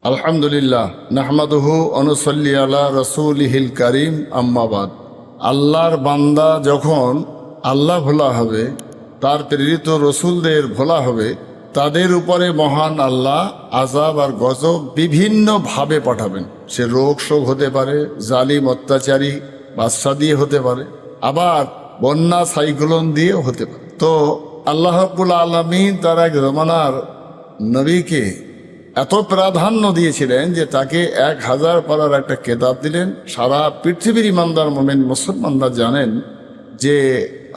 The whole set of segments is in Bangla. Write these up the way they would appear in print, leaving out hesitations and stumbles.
আলহামদুলিল্লাহ নাহমাদুহু অনুসল্লি আলা রসুলিহিল করিম আম্মাবাদ। আল্লাহর বান্দা যখন আল্লাহ ভোলা হবে, তার প্রেরিত রসুলদের ভোলা হবে, তাদের উপরে মহান আল্লাহ আযাব আর গজব বিভিন্নভাবে পাঠাবেন। সে রোগ শোক হতে পারে, জালিম অত্যাচারী বাদশা দিয়ে হতে পারে, আবার বন্যা সাইক্লোন দিয়ে হতে পারে। তো আল্লাহ রাব্বুল আলামিন তার এক জমানার নবীকে এত প্রাধান্য দিয়েছিলেন যে তাকে 1000 পারার একটা কেতাব দিলেন। সারা পৃথিবীর ইমানদার মোমেন মুসলমানরা জানেন যে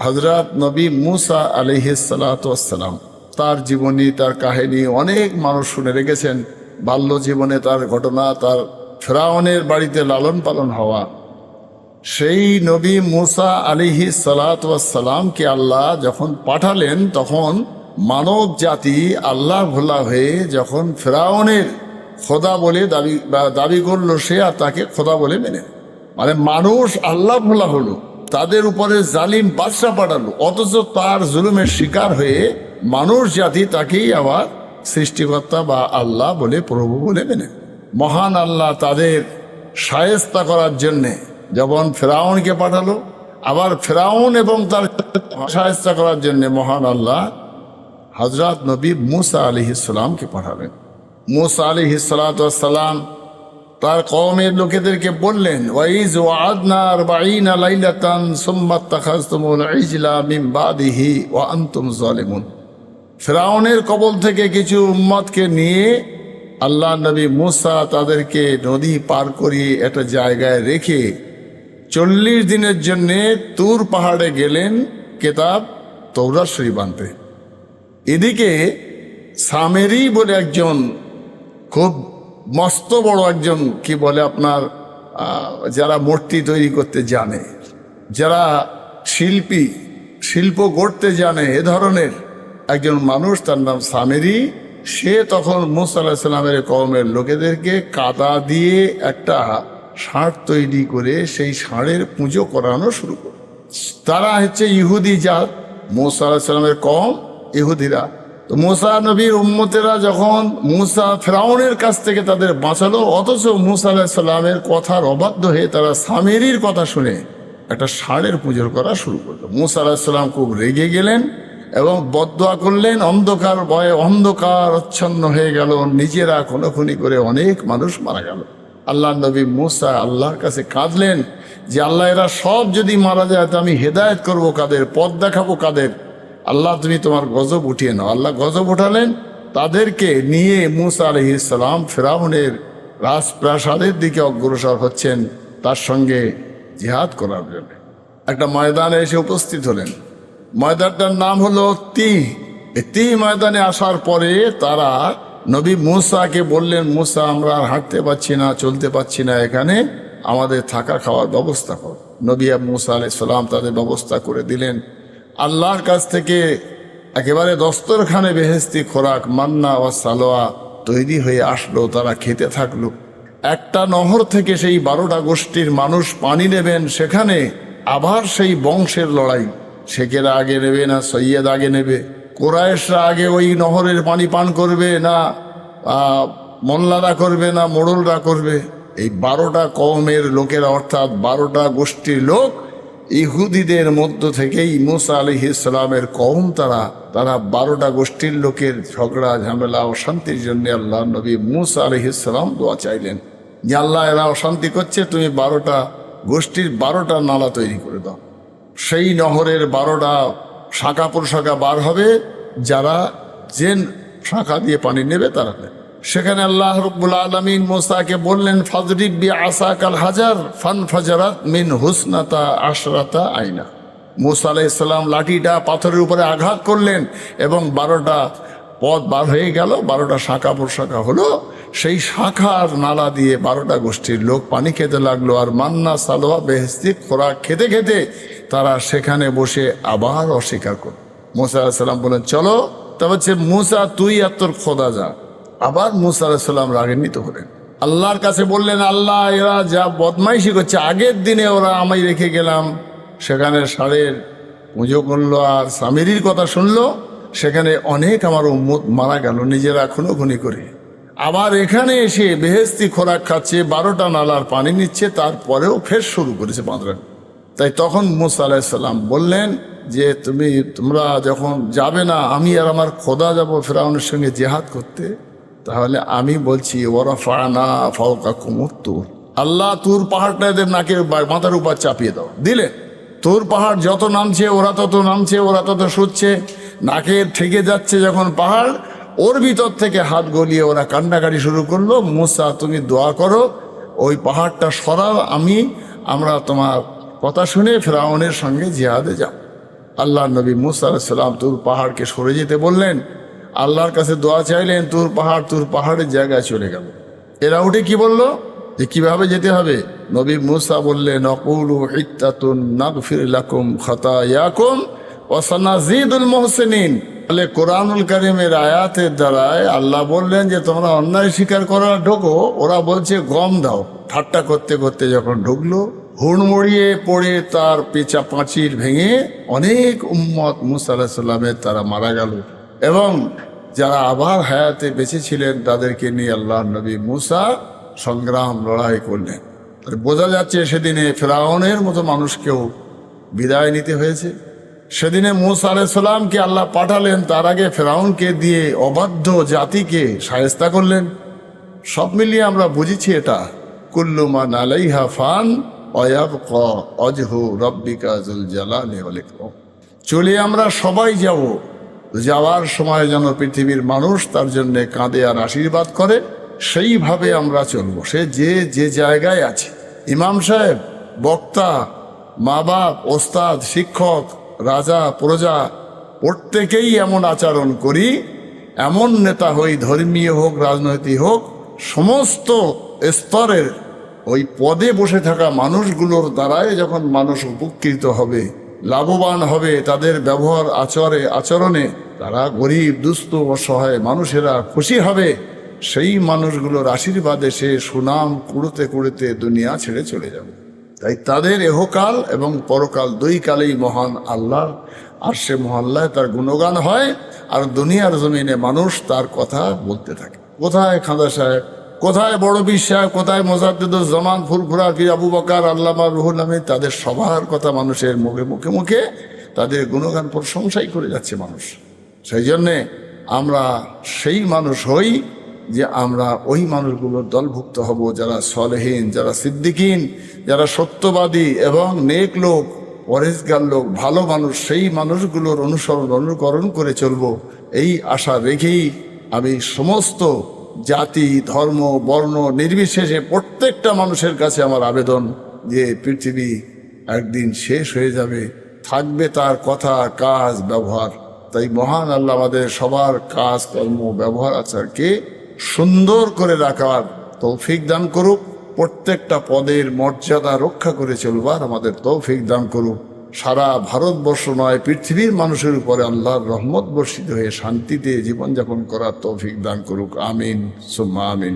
হযরত নবী মুসা আলাইহিস সালাতু ওয়াস সালাম, তার জীবনী, তার কাহিনী অনেক মানুষ শুনে রেখেছেন। বাল্য জীবনে তার ঘটনা, তার ফেরাউনের বাড়িতে লালন পালন হওয়া। সেই নবী মুসা আলাইহিস সালাতু ওয়াস সালামকে আল্লাহ যখন পাঠালেন, তখন মানব জাতি আল্লাহ ভোলা হয়ে যখন ফেরাউনের খোদা বলে দাবি করলো, সে আর তাকে খোদা বলে মেনে, মানে মানুষ আল্লাহ ভোলা হলো, তাদের উপরে জালিম বাদশা পাঠালো, অথচ তার জুলুমের শিকার হয়ে মানুষ জাতি তাকেই আবার সৃষ্টিকর্তা বা আল্লাহ বলে, প্রভু বলে মেনে। মহান আল্লাহ তাদের শায়েস্তা করার জন্যে যখন ফেরাউনকে পাঠালো, আবার ফেরাউন এবং তার শায়েস্তা করার জন্যে মহান আল্লাহ হযরত নবী মুসা আলাইহিস সালামকে পাঠালেন। মুসা আলাইহিস সালাম তার কওমের লোকেদেরকে বললেন, ওয়াইজ ওয়া'আদনা 40 লাইলাতান সুম্মা ইত্তাখাযতুমুল ইজলা মিন বাদিহি ওয়া আনতুম যালিমুন। ফেরাউনের কবল থেকে কিছু উম্মতকে নিয়ে আল্লাহ নবী মুসা তাদেরকে নদী পার করিয়ে একটা জায়গায় রেখে 40 দিনের জন্যে তুর পাহাড়ে গেলেন কেতাব তওরাত শরীফ আনতে। এদিকে সামেরি বলে একজন খুব মস্ত বড় একজন, কি বলে আপনার, যারা মূর্তি তৈরি করতে জানে, যারা শিল্প গড়তে জানে, এ ধরনের একজন মানুষ, তার নাম সামেরি। সে তখন মুসা আলাইহিস সালামের কওমের লোকেদেরকে কাদা দিয়ে একটা ষাঁড় তৈরি করে সেই ষাঁড়ের পুজো করানো শুরু করে। তারা হচ্ছে ইহুদি জাত, মুসা আলাইহিস সালামের কওম ইহুদিরা। তো মুসা নবীর উম্মতেরা যখন মুসা ফেরাউনের কাছ থেকে তাদের বাঁচালো, অথচ মুসা আলাইহিস সালামের কথার অবাধ্য হয়ে তারা সামেরির কথা শুনে একটা ষাঁড়ের পুজো করা শুরু করলো। মুসা আলাইহিস সালাম খুব রেগে গেলেন এবং বদদোয়া করলেন। অন্ধকার ভয়ে অন্ধকার আচ্ছন্ন হয়ে গেল, নিজেরা খুনোখুনি করে অনেক মানুষ মারা গেল। আল্লাহ নবী মুসা আল্লাহর কাছে কাঁদলেন যে আল্লাহ, এরা সব যদি মারা যায় তো আমি হেদায়েত করবো কাদের, পথ দেখাবো কাদের? আল্লাহ তুমি তোমার গজব উঠিয়ে নাও। আল্লাহ গজব উঠালেন। তাদেরকে নিয়ে মুসা আলাইহিস সালাম ফেরাউনের রাজপ্রাসাদের দিকে অগ্রসর হচ্ছেন তার সঙ্গে জিহাদ করার জন্য। একটা ময়দানে এসে উপস্থিত হলেন। ময়দানটার নাম হলো তি ময়দানে আসার পরে তারা নবী মুসাকে বললেন, মুসা আমরা আর হাঁটতে পারছি না, চলতে পারছি না, এখানে আমাদের থাকা খাওয়ার ব্যবস্থা কর। নবী মুসা আলাইহিস সালাম তাদের ব্যবস্থা করে দিলেন। আল্লাহর কাছ থেকে একেবারে দস্তরখানে বেহেশতি খোরাক মান্না ও সালোয়া তৈরি হয়ে আসলো, তারা খেতে থাকলো। একটা নহর থেকে সেই 12টা গোষ্ঠীর মানুষ পানি নেবেন, সেখানে আবার সেই বংশের লড়াই। শেখেরা আগে নেবে না সৈয়দ আগে নেবে, কোরাইশরা আগে ওই নহরের পানি পান করবে না মোল্লারা করবে না মোড়লরা করবে। এই 12টা কওমের লোকেরা, অর্থাৎ 12টা গোষ্ঠীর লোক, ইহুদিদের মধ্য থেকেই মুসা আলাইহিস সালামের কওম, তারা 12টা গোষ্ঠীর লোকের ঝগড়া ঝামেলা অশান্তির জন্য আল্লাহ নবী মুসা আলাইহিস সালাম দোয়া চাইলেন যে আল্লাহ, এরা অশান্তি করছে, তুমি 12টা গোষ্ঠীর 12টা নালা তৈরি করে দাও। সেই নহরের 12টা শাখা প্রশাখা বার হবে, যারা যে শাখা দিয়ে পানি নেবে তারা নেবে। সেখানে আল্লাহ রাব্বুল আলামিন মুসাকে বললেন, ফাজরিব বিআসাকাল হাজার ফানফাজারাত মিন হুসনাতা আশরাতা আইনা। মুসা আলাইহিস সালাম লাঠিটা পাথরের উপরে আঘাত করলেন এবং 12টা পথ বার হয়ে গেল, 12টা শাখা প্রশাখা হলো। সেই শাখার নালা দিয়ে 12টা গোষ্ঠীর লোক পানি খেতে লাগলো, আর মান্না সালোয়া বেহেশতি খোরাক খেতে খেতে তারা সেখানে বসে আবার অস্বীকার করল। মুসা আলাইহিস সালাম বলেন, চলো। তা হচ্ছে মুসা তুই আর তোর খোদা যা। আবার মুসা আলাইহিস সালাম রাগান্বিত হলেন, আল্লাহর কাছে বললেন, আল্লাহ, এরা যা বদমাইশি করছে, আগের দিনে ওরা আমি রেখে গেলাম, সেখানে ষাঁড়ের পুজো করলো আর সামেরির কথা শুনলো, সেখানে অনেক আমার উম্মত মারা গেল নিজেরা খুনোখুনি করে। আবার এখানে এসে বেহেস্তি খোরাক খাচ্ছে, 12টা নালার পানি নিচ্ছে, তারপরেও ফের শুরু করেছে বাঁধরান। তাই তখন মুসা আলাইসাল্লাম বললেন যে তোমরা যখন যাবে না, আমি আর আমার খোদা যাব ফেরাউনের সঙ্গে জেহাদ করতে, তাহলে আমি বলছি ওয়ারাফানা ফাওকাকুম তুর, আল্লাহ তুর পাহাড়টা এদের নাকের মাথার উপর চাপিয়ে দাও। দিলে তুর পাহাড় যত নামছে ওরা তত নামছে, ওরা তত শুচ্ছে, নাকের ঠেকে যাচ্ছে যখন পাহাড়, ওর ভিতর থেকে হাত গলিয়ে ওরা কান্নাকাটি শুরু করলো। মুসা তুমি দোয়া করো, ওই পাহাড়টা সরাও, আমরা তোমার কথা শুনে ফেরাউনের সঙ্গে জিহাদে যাব। আল্লাহ নবী মুসা আলাইহিস সালাম তুর পাহাড়কে সরে যেতে বললেন, আল্লাহর কাছে দোয়া চাইলেন, তুর পাহাড়ের জায়গায় চলে গেল। এরা উঠে কি বলল যে কিভাবে যেতে হবে? নবী মুসা বললেন নকুলু হিত্তাতুন নাগফির লাকুম খাতায়াকুম ওয়া সানাজিদুল মুহসিনিন। তাহলে কোরআনুল কারীমের আয়াতের দ্বারায় আল্লাহ বললেন যে তোমরা অন্যায় স্বীকার করা ঢোকো, ওরা বলছে গম দাও। ঠাট্টা করতে করতে যখন ঢুকলো, হুড়মুড়িয়ে পড়ে তার পেঁচা পাঁচিল ভেঙে অনেক উম্মত মুসা আলাইহিস সালামের তারা মারা গেল। এবং যারা আবার হায়াতে বেঁচে ছিলেন তাদেরকে নিয়ে আল্লাহ নবী মুসা সংগ্রাম লড়াই করলেন। বোঝা যাচ্ছে সেদিনে ফেরাউনের মতো মানুষকেও বিদায় নিতে হয়েছে। সেদিনে মুসা আলাইহিস সালামকে আল্লাহ পাঠালেন, তার আগে ফেরাউনকে দিয়ে অবাধ্য জাতিকে শায়েস্তা করলেন। সব মিলিয়ে আমরা বুঝেছি এটা কুল্লু মান আলাইহা ফান ওয়ায়াবকা ওয়াজহু রাব্বিকা যুল জালালি ওয়াল ইকরাম। চলে আমরা সবাই যাব, যাওয়ার সময় যেন পৃথিবীর মানুষ তার জন্য কাঁদে আর আশীর্বাদ করে, সেইভাবে আমরা চলবো। সে যে জায়গায় আছে, ইমাম সাহেব, বক্তা, মা বাপ, ওস্তাদ, শিক্ষক, রাজা, প্রজা, প্রত্যেকেই এমন আচরণ করি, এমন নেতা হই, ধর্মীয় হোক রাজনৈতিক হোক, সমস্ত স্তরের ওই পদে বসে থাকা মানুষগুলোর দ্বারাই যখন মানুষ উপকৃত হবে, লাভবান হবে, তাদের ব্যবহার আচরণে তারা গরিব দুস্থ অসহায় মানুষেরা খুশি হবে, সেই মানুষগুলোর আশীর্বাদে সে সুনাম কুড়োতে কুড়োতে দুনিয়া ছেড়ে চলে যাবে। তাই তাদের এহকাল এবং পরকাল দুই কালেই মহান আল্লাহর আরশে মহল্লায় তার গুণগান হয়, আর দুনিয়ার জমিনে মানুষ তার কথা বলতে থাকে। কোথায় খাদা সাহেব, কোথায় বড় পীর সাহেব, কোথায় মোজাদ্দেদুজ জামান ফুরফুরা পীর আবু বকর আল্লামা রুহুল আমিন, তাদের সবার কথা মানুষের মুখে মুখে তাদের গুণগান প্রশংসাই করে যাচ্ছে মানুষ। সেই জন্যে আমরা সেই মানুষ হই যে আমরা ওই মানুষগুলোর দলভুক্ত হব যারা সলেহীন, যারা সিদ্দিকিন, যারা সত্যবাদী এবং নেক লোক, পরেজগার লোক, ভালো মানুষ, সেই মানুষগুলোর অনুকরণ করে চলব। এই আশা রেখেই আমি সমস্ত জাতি, ধর্ম, বর্ণ নির্বিশেষে প্রত্যেকটা মানুষের কাছে আমার আবেদন যে পৃথিবী একদিন শেষ হয়ে যাবে, থাকবে তার কথা, কাজ, ব্যবহার। তাই মহান আল্লাহ আমাদের সবার কাজ, কর্ম, ব্যবহার, আচারকে সুন্দর করে রাখার তৌফিক দান করুক, প্রত্যেকটা পদের মর্যাদা রক্ষা করে চলবার আমাদের তৌফিক দান করুক। সারা ভারতবর্ষ নয়, পৃথিবীর মানুষের উপরে আল্লাহর রহমত বর্ষিত হয়ে শান্তিতে জীবনযাপন করার তৌফিক দান করুক। আমিন সুম্মা আমিন।